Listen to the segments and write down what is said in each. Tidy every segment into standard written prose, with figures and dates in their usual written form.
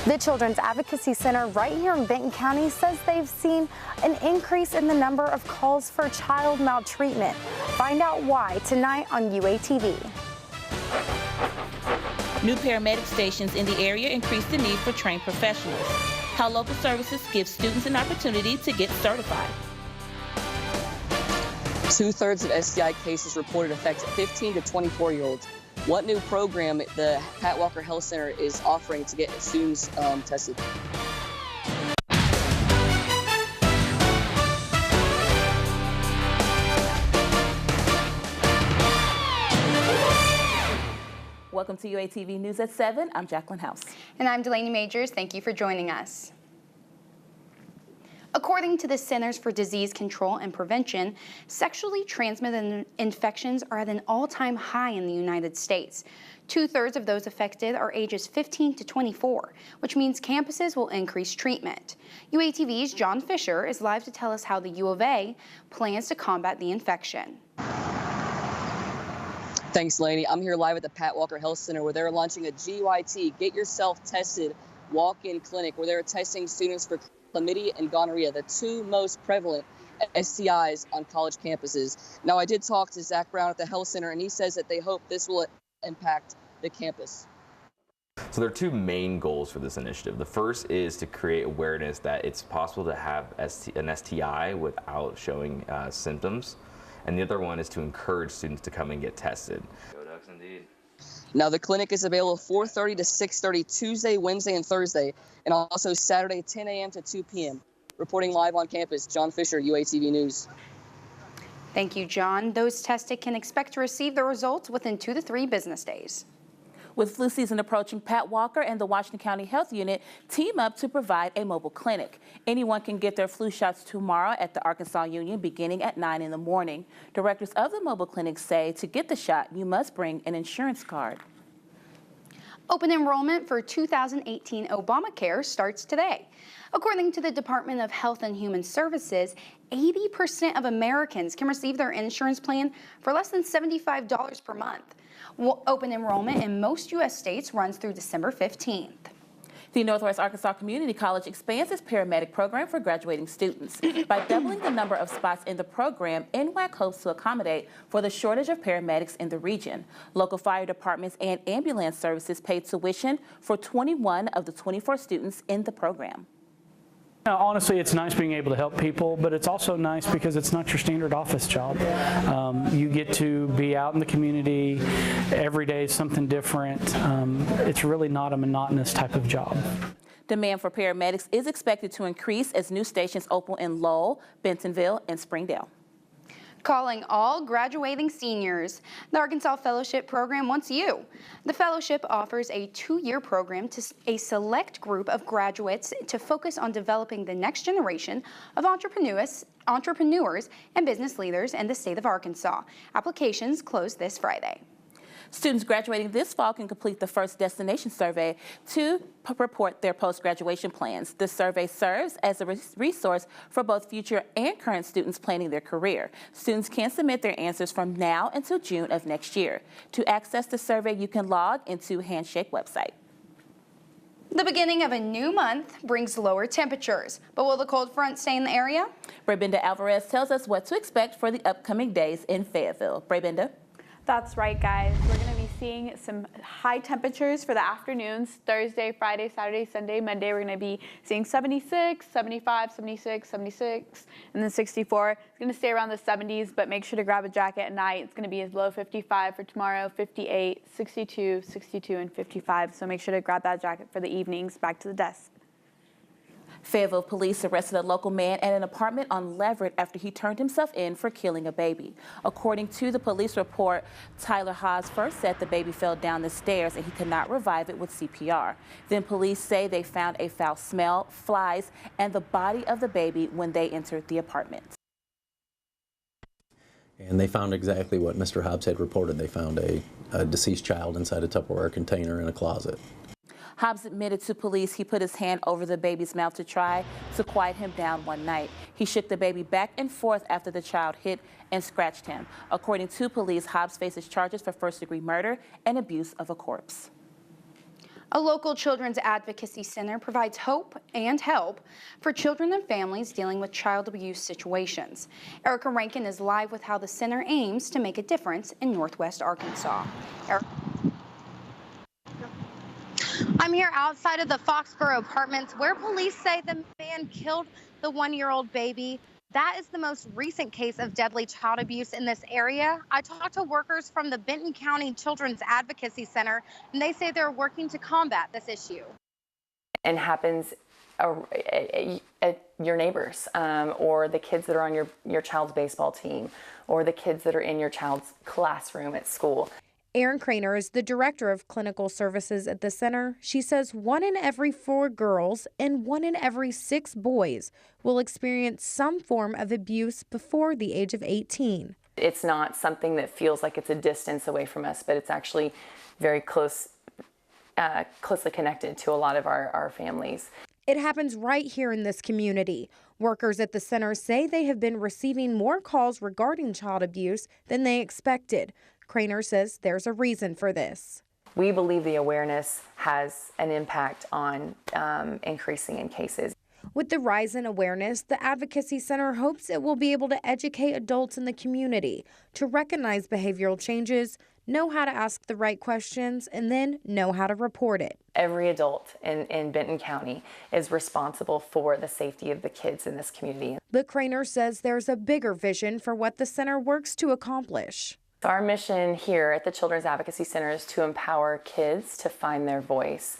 The Children's Advocacy Center right here in Benton County says they've seen an increase in the number of calls for child maltreatment. Find out why tonight on UATV. New paramedic stations in the area increase the need for trained professionals. How local services give students an opportunity to get certified. 2/3 of STI cases reported affect 15 to 24-year-olds. What new program the Pat Walker Health Center is offering to get students tested? Welcome to UATV News at 7. I'm Jacqueline House. And I'm Delaney Majors. Thank you for joining us. According to the Centers for Disease Control and Prevention, sexually transmitted infections are at an all-time high in the United States. 2/3 of those affected are ages 15 to 24, which means campuses will increase treatment. UATV's John Fisher is live to tell us how the U of A plans to combat the infection. Thanks, Laney. I'm here live at the Pat Walker Health Center where they're launching a GYT, Get Yourself Tested, walk-in clinic where they're testing students for chlamydia and gonorrhea, the two most prevalent STIs on college campuses. Now, I did talk to Zach Brown at the health center, and he says that they hope this will impact the campus. So there are two main goals for this initiative. The first is to create awareness that it's possible to have an STI without showing symptoms. And the other one is to encourage students to come and get tested. Go Ducks, indeed. Now, the clinic is available 4:30 to 6:30 Tuesday, Wednesday, and Thursday, and also Saturday 10 a.m. to 2 p.m. Reporting live on campus, John Fisher, UATV News. Thank you, John. Those tested can expect to receive the results within 2 to 3 business days. With flu season approaching, Pat Walker and the Washington County Health Unit team up to provide a mobile clinic. Anyone can get their flu shots tomorrow at the Arkansas Union beginning at 9 in the morning. Directors of the mobile clinic say to get the shot, you must bring an insurance card. Open enrollment for 2018 Obamacare starts today. According to the Department of Health and Human Services, 80% of Americans can receive their insurance plan for less than $75 per month. Open enrollment in most U.S. states runs through December 15th. The Northwest Arkansas Community College expands its paramedic program for graduating students. By doubling the number of spots in the program, NWAC hopes to accommodate for the shortage of paramedics in the region. Local fire departments and ambulance services paid tuition for 21 of the 24 students in the program. Honestly, it's nice being able to help people, but it's also nice because it's not your standard office job. You get to be out in the community. Every day is something different. It's really not a monotonous type of job. Demand for paramedics is expected to increase as new stations open in Lowell, Bentonville, and Springdale. Calling all graduating seniors. The Arkansas Fellowship Program wants you. The fellowship offers a 2-year program to a select group of graduates to focus on developing the next generation of entrepreneurs and business leaders in the state of Arkansas. Applications close this Friday. Students graduating this fall can complete the first destination survey to report their post-graduation plans. The survey serves as a resource for both future and current students planning their career. Students can submit their answers from now until June of next year. To access the survey, you can log into Handshake website. The beginning of a new month brings lower temperatures, but will the cold front stay in the area? Brabinda Alvarez tells us what to expect for the upcoming days in Fayetteville. Brabinda? That's right, guys. We're going to be seeing some high temperatures for the afternoons. Thursday, Friday, Saturday, Sunday, Monday, we're going to be seeing 76, 75, 76, 76, and then 64. It's going to stay around the 70s, but make sure to grab a jacket at night. It's going to be as low 55 for tomorrow, 58, 62, 62, and 55. So make sure to grab that jacket for the evenings. Back to the desk. Fayetteville police arrested a local man at an apartment on Leverett after he turned himself in for killing a baby. According to the police report, Tyler Haas first said the baby fell down the stairs and he could not revive it with CPR. Then police say they found a foul smell, flies, and the body of the baby when they entered the apartment. And they found exactly what Mr. Hobbs had reported. They found a deceased child inside a Tupperware container in a closet. Hobbs admitted to police he put his hand over the baby's mouth to try to quiet him down one night. He shook the baby back and forth after the child hit and scratched him. According to police, Hobbs faces charges for first-degree murder and abuse of a corpse. A local children's advocacy center provides hope and help for children and families dealing with child abuse situations. Erica Rankin is live with how the center aims to make a difference in Northwest Arkansas. I'm here outside of the Foxborough Apartments where police say the man killed the one-year-old baby. That is the most recent case of deadly child abuse in this area. I talked to workers from the Benton County Children's Advocacy Center, and they say they're working to combat this issue. And happens at your neighbors, or the kids that are on your child's baseball team, or the kids that are in your child's classroom at school. Erin Craner is the director of clinical services at the center. She says 1 in every 4 girls and 1 in every 6 boys will experience some form of abuse before the age of 18. It's not something that feels like it's a distance away from us, but it's actually very closely connected to a lot of our families. It happens right here in this community. Workers at the center say they have been receiving more calls regarding child abuse than they expected. Craner says there's a reason for this. We believe the awareness has an impact on increasing in cases. With the rise in awareness, the Advocacy Center hopes it will be able to educate adults in the community to recognize behavioral changes, know how to ask the right questions, and then know how to report it. Every adult in Benton County is responsible for the safety of the kids in this community. But Craner says there's a bigger vision for what the center works to accomplish. Our mission here at the Children's Advocacy Center is to empower kids to find their voice.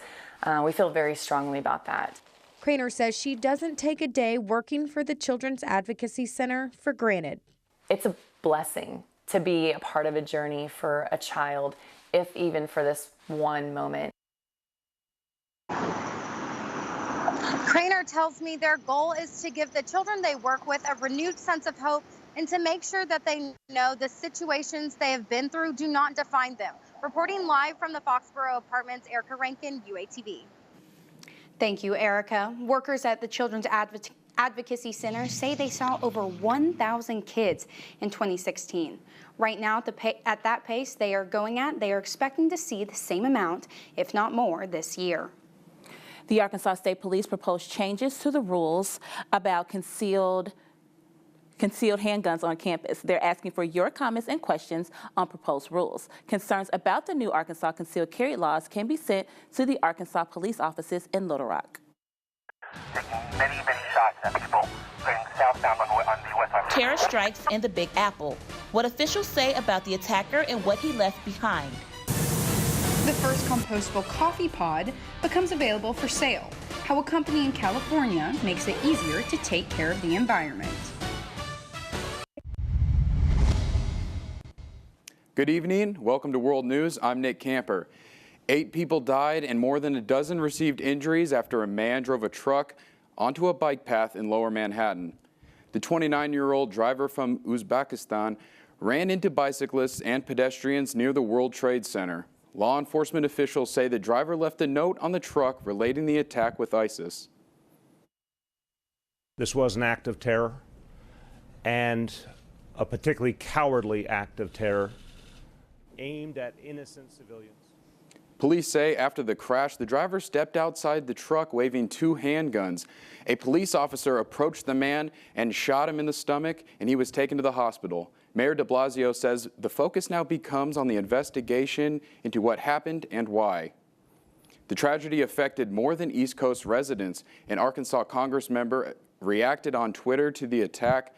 We feel very strongly about that. Craner says she doesn't take a day working for the Children's Advocacy Center for granted. It's a blessing to be a part of a journey for a child, if even for this one moment. Craner tells me their goal is to give the children they work with a renewed sense of hope and to make sure that they know the situations they have been through do not define them. Reporting live from the Foxborough Apartments, Erica Rankin, UATV. Thank you, Erica. Workers at the Children's Advocacy Center say they saw over 1,000 kids in 2016. Right now, at that pace they are going at, they are expecting to see the same amount, if not more, this year. The Arkansas State Police proposed changes to the rules about concealed handguns on campus. They're asking for your comments and questions on proposed rules. Concerns about the new Arkansas concealed carry laws can be sent to the Arkansas police offices in Little Rock. Taking many shots at people going southbound on the west side. Terror strikes in the Big Apple. What officials say about the attacker and what he left behind. The first compostable coffee pod becomes available for sale. How a company in California makes it easier to take care of the environment. Good evening. Welcome to World News. I'm Nick Camper. 8 people died and more than a dozen received injuries after a man drove a truck onto a bike path in Lower Manhattan. The 29-year-old driver from Uzbekistan ran into bicyclists and pedestrians near the World Trade Center. Law enforcement officials say the driver left a note on the truck relating the attack with ISIS. This was an act of terror, and a particularly cowardly act of terror aimed at innocent civilians. Police say after the crash, the driver stepped outside the truck waving 2 handguns. A police officer approached the man and shot him in the stomach, and he was taken to the hospital. Mayor de Blasio says the focus now becomes on the investigation into what happened and why. The tragedy affected more than East Coast residents. An Arkansas Congress member reacted on Twitter to the attack.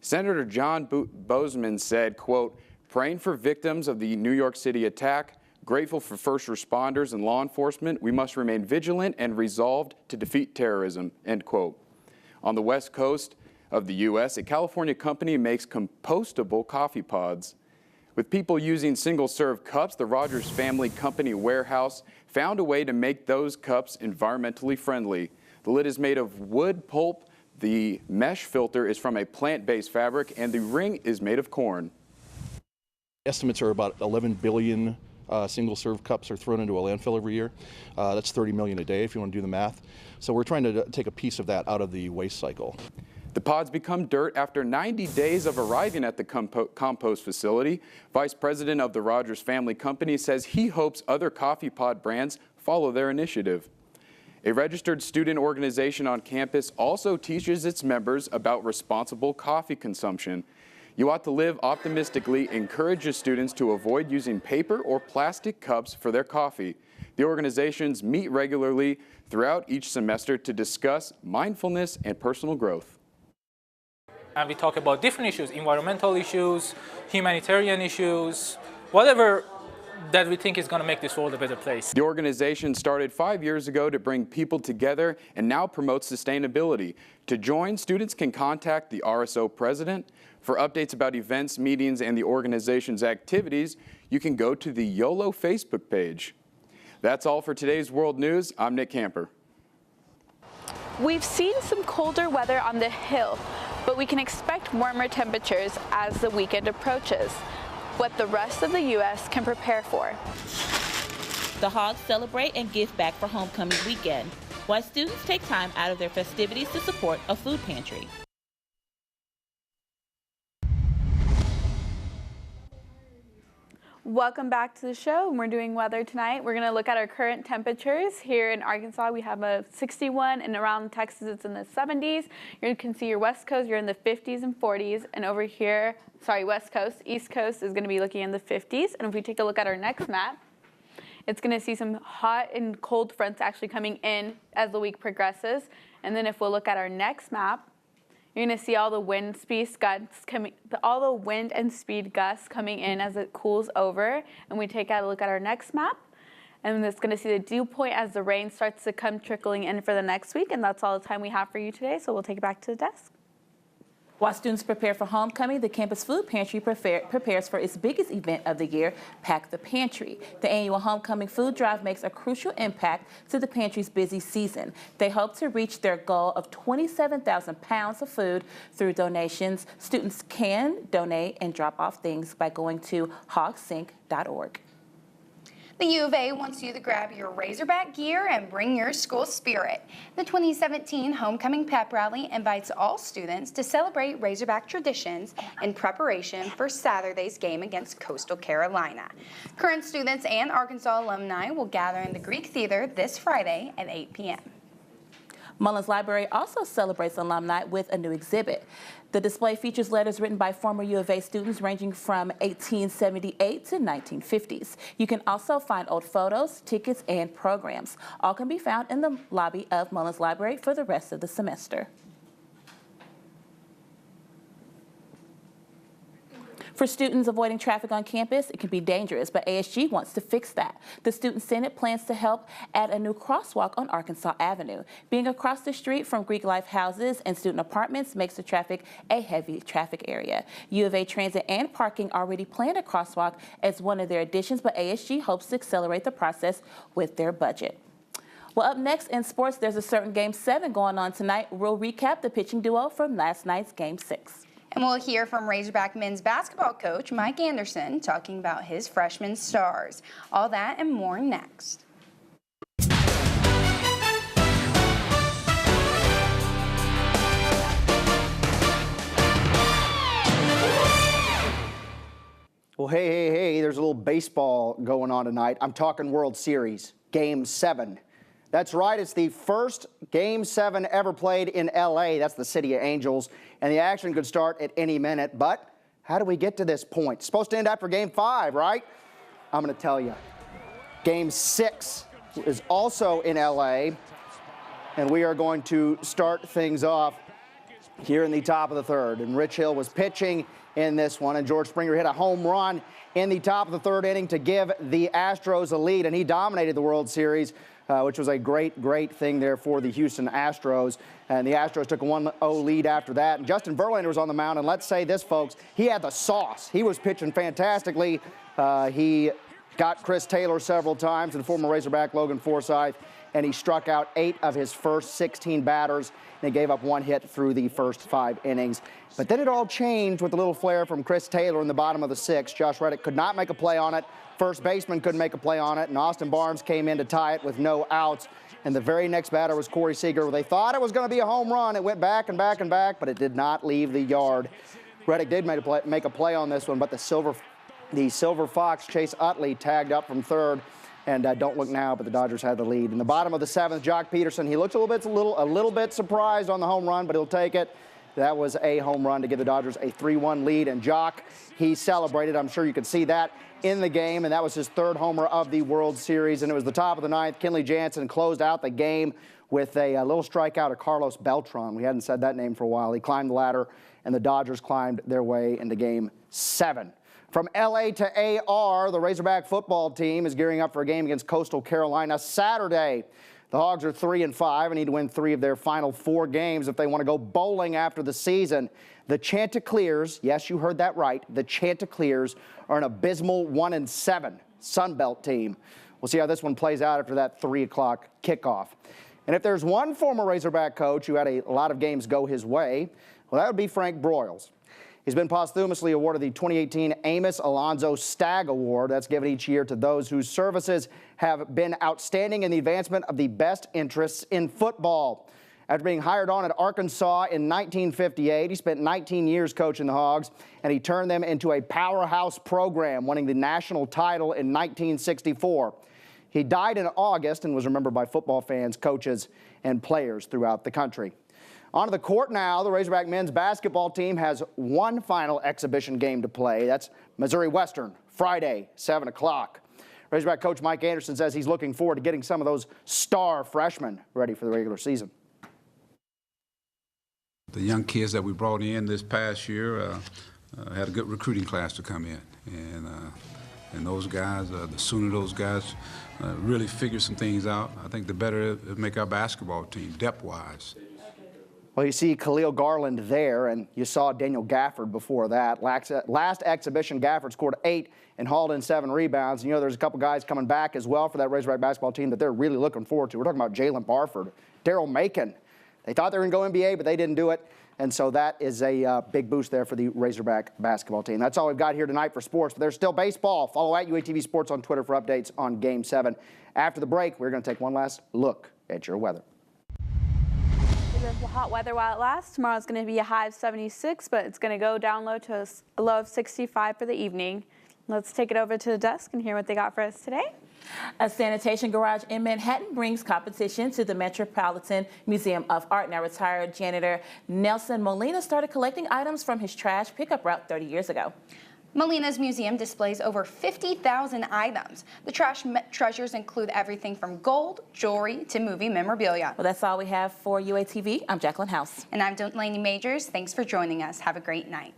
Senator John Bozeman said, quote, "Praying for victims of the New York City attack, grateful for first responders and law enforcement, we must remain vigilant and resolved to defeat terrorism," end quote. On the west coast of the U.S., a California company makes compostable coffee pods. With people using single-serve cups, the Rogers Family Company warehouse found a way to make those cups environmentally friendly. The lid is made of wood pulp, the mesh filter is from a plant-based fabric, and the ring is made of corn. Estimates are about 11 billion single-serve cups are thrown into a landfill every year. That's 30 million a day if you want to do the math. So we're trying to take a piece of that out of the waste cycle. The pods become dirt after 90 days of arriving at the compost facility. Vice President of the Rogers Family Company says he hopes other coffee pod brands follow their initiative. A registered student organization on campus also teaches its members about responsible coffee consumption. You Ought to Live optimistically encourages students to avoid using paper or plastic cups for their coffee. The organizations meet regularly throughout each semester to discuss mindfulness and personal growth. And we talk about different issues, environmental issues, humanitarian issues, whatever that we think is going to make this world a better place. The organization started 5 years ago to bring people together and now promotes sustainability. To join, students can contact the RSO president. For updates about events, meetings, and the organization's activities, you can go to the YOLO Facebook page. That's all for today's World News. I'm Nick Camper. We've seen some colder weather on the Hill, but we can expect warmer temperatures as the weekend approaches. What the rest of the U.S. can prepare for. The Hogs celebrate and give back for homecoming weekend, while students take time out of their festivities to support a food pantry. Welcome back to the show. We're doing weather tonight. We're going to look at our current temperatures. Here in Arkansas, we have a 61, and around Texas, it's in the 70s. You can see your West Coast, you're in the 50s and 40s, and over here, West Coast, East Coast is going to be looking in the 50s. And if we take a look at our next map, it's going to see some hot and cold fronts actually coming in as the week progresses. And then if we'll look at our next map, you're going to see all the wind and speed gusts coming in as it cools over. And we take a look at our next map, and it's going to see the dew point as the rain starts to come trickling in for the next week. And that's all the time we have for you today, so we'll take it back to the desk. While students prepare for homecoming, the campus food pantry prepares for its biggest event of the year, Pack the Pantry. The annual homecoming food drive makes a crucial impact to the pantry's busy season. They hope to reach their goal of 27,000 pounds of food through donations. Students can donate and drop off things by going to hogsync.org. The U of A wants you to grab your Razorback gear and bring your school spirit. The 2017 Homecoming Pep Rally invites all students to celebrate Razorback traditions in preparation for Saturday's game against Coastal Carolina. Current students and Arkansas alumni will gather in the Greek Theater this Friday at 8 p.m. Mullins Library also celebrates alumni with a new exhibit. The display features letters written by former U of A students ranging from 1878 to 1950s. You can also find old photos, tickets, and programs. All can be found in the lobby of Mullins Library for the rest of the semester. For students avoiding traffic on campus, it can be dangerous, but ASG wants to fix that. The Student Senate plans to help add a new crosswalk on Arkansas Avenue. Being across the street from Greek Life houses and student apartments makes the traffic a heavy traffic area. U of A Transit and Parking already planned a crosswalk as one of their additions, but ASG hopes to accelerate the process with their budget. Well, up next in sports, there's a certain Game 7 going on tonight. We'll recap the pitching duo from last night's Game 6. And we'll hear from Razorback men's basketball coach Mike Anderson talking about his freshman stars. All that and more next. Well, hey, there's a little baseball going on tonight. I'm talking World Series, Game 7. That's right, it's the first Game 7 ever played in LA. That's the City of Angels, and the action could start at any minute. But how do we get to this point? It's supposed to end after Game 5, right? I'm going to tell you. Game 6 is also in LA, and we are going to start things off here in the top of the third. And Rich Hill was pitching in this one, and George Springer hit a home run in the top of the third inning to give the Astros a lead, and he dominated the World Series, which was a great thing there for the Houston Astros. And the Astros took a 1-0 lead after that. And Justin Verlander was on the mound, and let's say this, folks, he had the sauce. He was pitching fantastically. He got Chris Taylor several times, and former Razorback Logan Forsythe and he struck out 8 of his first 16 batters, and he gave up 1 hit through the first 5 innings. But then it all changed with a little flare from Chris Taylor in the bottom of the 6th. Josh Reddick could not make a play on it. First baseman couldn't make a play on it, and Austin Barnes came in to tie it with no outs. And the very next batter was Corey Seager. They thought it was going to be a home run. It went back and back and back, but it did not leave the yard. Reddick did make a play on this one, but the Silver Fox, Chase Utley, tagged up from third. And don't look now, but the Dodgers had the lead. In the bottom of the 7th, Jock Peterson, he looks a little bit surprised on the home run, but he'll take it. That was a home run to give the Dodgers a 3-1 lead. And Jock, he celebrated. I'm sure you could see that in the game, and that was his 3rd homer of the World Series. And it was the top of the 9th. Kenley Jansen closed out the game with a little strikeout of Carlos Beltran. We hadn't said that name for a while. He climbed the ladder, and the Dodgers climbed their way into Game 7. From L.A. to AR, the Razorback football team is gearing up for a game against Coastal Carolina Saturday. The Hogs are 3-5 and need to win 3 of their final 4 games if they want to go bowling after the season. The Chanticleers, yes, you heard that right, the Chanticleers are an abysmal 1-7 Sunbelt team. We'll see how this one plays out after that 3 o'clock kickoff. And if there's one former Razorback coach who had a lot of games go his way, well, that would be Frank Broyles. He's been posthumously awarded the 2018 Amos Alonzo Stagg Award. That's given each year to those whose services have been outstanding in the advancement of the best interests in football. After being hired on at Arkansas in 1958, he spent 19 years coaching the Hogs, and he turned them into a powerhouse program, winning the national title in 1964. He died in August and was remembered by football fans, coaches, and players throughout the country. On to the court now. The Razorback men's basketball team has one final exhibition game to play. That's Missouri Western, Friday, 7 o'clock. Razorback coach Mike Anderson says he's looking forward to getting some of those star freshmen ready for the regular season. The young kids that we brought in this past year had a good recruiting class to come in. And those guys, the sooner those guys really figure some things out, I think the better it make our basketball team, depth-wise. Well, you see Khalil Garland there, and you saw Daniel Gafford before that. Last exhibition, Gafford scored 8 and hauled in 7 rebounds. And, you know, there's a couple guys coming back as well for that Razorback basketball team that they're really looking forward to. We're talking about Jalen Barford, Daryl Macon. They thought they were going to go NBA, but they didn't do it. And so that is a big boost there for the Razorback basketball team. That's all we've got here tonight for sports. But there's still baseball. Follow at UATV Sports on Twitter for updates on Game 7. After the break, we're going to take one last look at your weather. Hot weather while it lasts. Tomorrow's going to be a high of 76, but it's going to go down low to a low of 65 for the evening. Let's take it over to the desk and hear what they got for us today. A sanitation garage in Manhattan brings competition to the Metropolitan Museum of Art. Now, retired janitor Nelson Molina started collecting items from his trash pickup route 30 years ago. Molina's museum displays over 50,000 items. The trash treasures include everything from gold, jewelry, to movie memorabilia. Well, that's all we have for UATV. I'm Jacqueline House. And I'm Delaney Majors. Thanks for joining us. Have a great night.